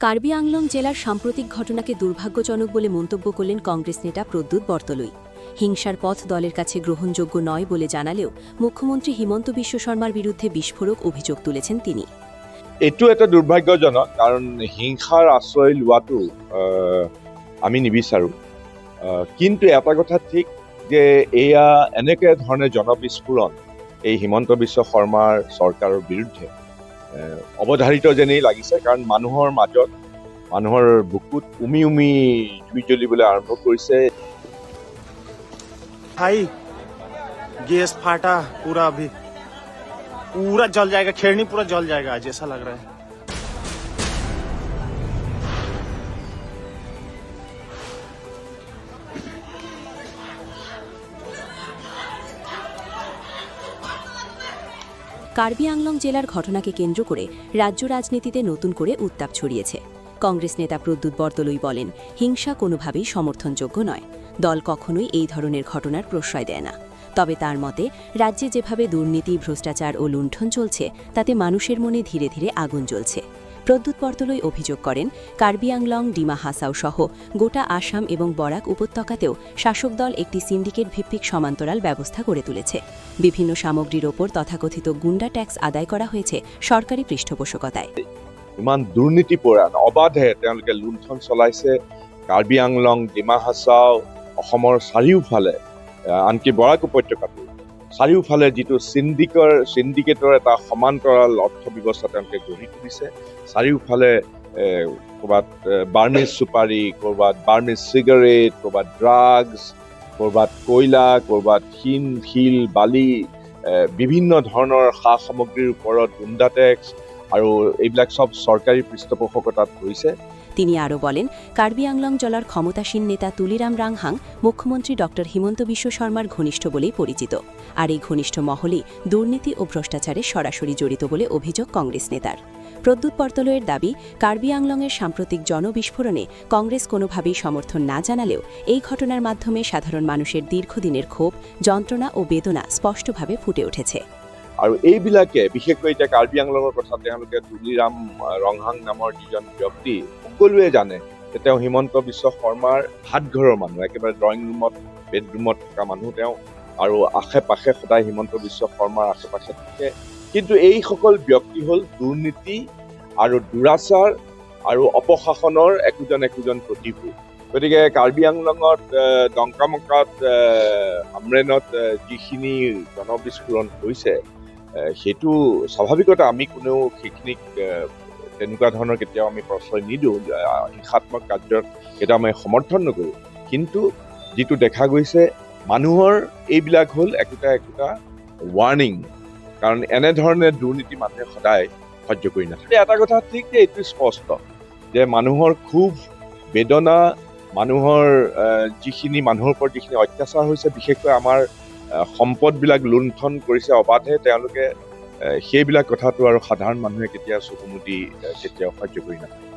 কার্বি আংলং জেলার সাম্প্রতিক ঘটনাকে দুর্ভাগ্যজনক বলে মন্তব্য করলেন কংগ্রেস নেতা প্রদ্যুৎ বরদলৈ। হিংসার পথ দলের কাছে গ্রহণযোগ্য নয় বলে জানালেও মুখ্যমন্ত্রী হিমন্ত বিশ্ব শর্মার বিরুদ্ধে বিস্ফোরক অভিযোগ তুলেছেন তিনি। এইটো এটা দুৰ্ভাগ্যজনক, কাৰণ হিংসাৰ আশ্ৰয় লোৱাটো আমি নিবিচাৰোঁ। কিন্তু এটা কথা ঠিক যে এয়া এনেকৈ ধৰণে জনবিস্ফোৰণ এই হিমন্ত বিশ্ব শৰ্মাৰ চৰকাৰৰ বিৰুদ্ধে অৱধাৰিত যেনেই লাগিছে, কাৰণ মানুহৰ মাজত মানুহৰ বুকুত উমি উমি জুই জ্বলিবলৈ আৰম্ভ কৰিছে। भाई गैस फाटा पूरा, अभी पूरा जल जाएगा, खेड़नी पूरा जल जाएगा आज, ऐसा लग रहा है। কার্বি আংলং জেলার ঘটনাকে কেন্দ্র করে রাজ্য রাজনীতিতে নতুন করে উত্তাপ ছড়িয়েছে। কংগ্রেস নেতা প্রদ্যুৎ বরদলৈ বলেন, হিংসা কোনোভাবেই সমর্থনযোগ্য নয়। দল কখনোই এই ধরনের ঘটনার প্রশ্রয় দেয় না। তবে তার মতে রাজ্যে যেভাবে দুর্নীতি, ভ্রষ্টাচার ও লুণ্ঠন চলছে তাতে মানুষের মনে ধীরে ধীরে আগুন জ্বলছে। প্রদ্যুৎ বরদলৈ অভিযোগ করেন, কার্বি আংলং, ডিমা হাসাও সহ গোটা আসাম এবং বরাক উপত্যকাতেও শাসক দল একটি সিন্ডিকেট ভিত্তিক সমান্তরাল ব্যবস্থা গড়ে তুলেছে। বিভিন্ন সামগ্রীর ওপর তথাকথিত গুন্ডা ট্যাক্স আদায় করা হয়েছে সরকারি পৃষ্ঠপোষকতায়। ইমান দুৰ্নীতিপৰায়ণ অবাধে তেওঁলোকে লুণ্ঠন চলাইছে। কাৰ্বি আংলং, ডিমা হাছাও, অসমৰ চাৰিওফালে, আনকি বৰাক উপত্যকাটো চাৰিওফালে যিটো চিণ্ডিকেটৰ এটা সমান্তৰাল অৰ্থ ব্যৱস্থা তেওঁলোকে গঢ়ি তুলিছে। চাৰিওফালে ক'ৰবাত বাৰ্মিজ চুপাৰী, ক'ৰবাত বাৰ্মিজ চিগাৰেট, ক'ৰবাত ড্ৰাগছ, ক'ৰবাত কয়লা, ক'ৰবাত শিল, বালি, বিভিন্ন ধৰণৰ সা সামগ্ৰীৰ ওপৰত গুণ্ডা টেক্স, আৰু এইবিলাক সব চৰকাৰী পৃষ্ঠপোষকতাত হৈছে। তিনি আরও বলেন, কার্বি আংলং জেলার ক্ষমতাসীন নেতা তুলিরাম রাংহাং মুখ্যমন্ত্রী ডক্টর হিমন্ত বিশ্ব শর্মার ঘনিষ্ঠ বলেই পরিচিত। আর এই ঘনিষ্ঠ মহলই দুর্নীতি ও ভ্রষ্টাচারে সরাসরি জড়িত বলে অভিযোগ কংগ্রেস নেতার। প্রদ্যুৎ বরদলৈয়ের দাবি, কার্বি আংলংয়ের সাম্প্রতিক জনবিস্ফোরণে কংগ্রেস কোনোভাবেই সমর্থন না জানালেও এই ঘটনার মাধ্যমে সাধারণ মানুষের দীর্ঘদিনের ক্ষোভ, যন্ত্রণা ও বেদনা স্পষ্টভাবে ফুটে উঠেছে। আৰু এইবিলাকে বিশেষকৈ এতিয়া কাৰ্বি আংলঙৰ কথা তেওঁলোকে তুলিৰাম ৰংহাং নামৰ যিজন ব্যক্তি, সকলোৱে জানে যে তেওঁ হিমন্ত বিশ্ব শৰ্মাৰ হাতঘৰৰ মানুহ, একেবাৰে ড্ৰয়িং ৰুমত, বেডৰুমত থকা মানুহ তেওঁ, আৰু আশে পাশে সদায় হিমন্ত বিশ্ব শৰ্মাৰ আশে পাশে থাকে। কিন্তু এইসকল ব্যক্তি হ'ল দুৰ্নীতি আৰু দুৰাচাৰ আৰু অপশাসনৰ একোজন প্ৰতিভূ। গতিকে কাৰ্বি আংলঙত, ডংকামকাত, আমৰেনত যিখিনি জনবিস্ফোৰণ হৈছে, সেইটো স্বাভাৱিকতে আমি কোনেও সেইখিনিক তেনেকুৱা ধৰণৰ কেতিয়াও আমি প্ৰশ্ৰয় নিদিওঁ, হিংসাত্মক কাৰ্যত কেতিয়াও আমি সমৰ্থন নকৰোঁ। কিন্তু যিটো দেখা গৈছে, মানুহৰ এইবিলাক হ'ল একোটা ৱাৰ্ণিং, কাৰণ এনেধৰণে দুৰ্নীতি মানুহে সদায় সহ্য কৰি নাথাকে। এটা কথা ঠিক যে এইটো স্পষ্ট যে মানুহৰ ক্ষোভ, বেদনা, মানুহৰ মানুহৰ ওপৰত যিখিনি অত্যাচাৰ হৈছে, বিশেষকৈ আমাৰ সম্পদবিলাক লুণ্ঠন কৰিছে অবাধে তেওঁলোকে, সেইবিলাক কথাটো আৰু সাধাৰণ মানুহে কেতিয়াও চকু মুদি কেতিয়াও সহ্য কৰি নাথাকে।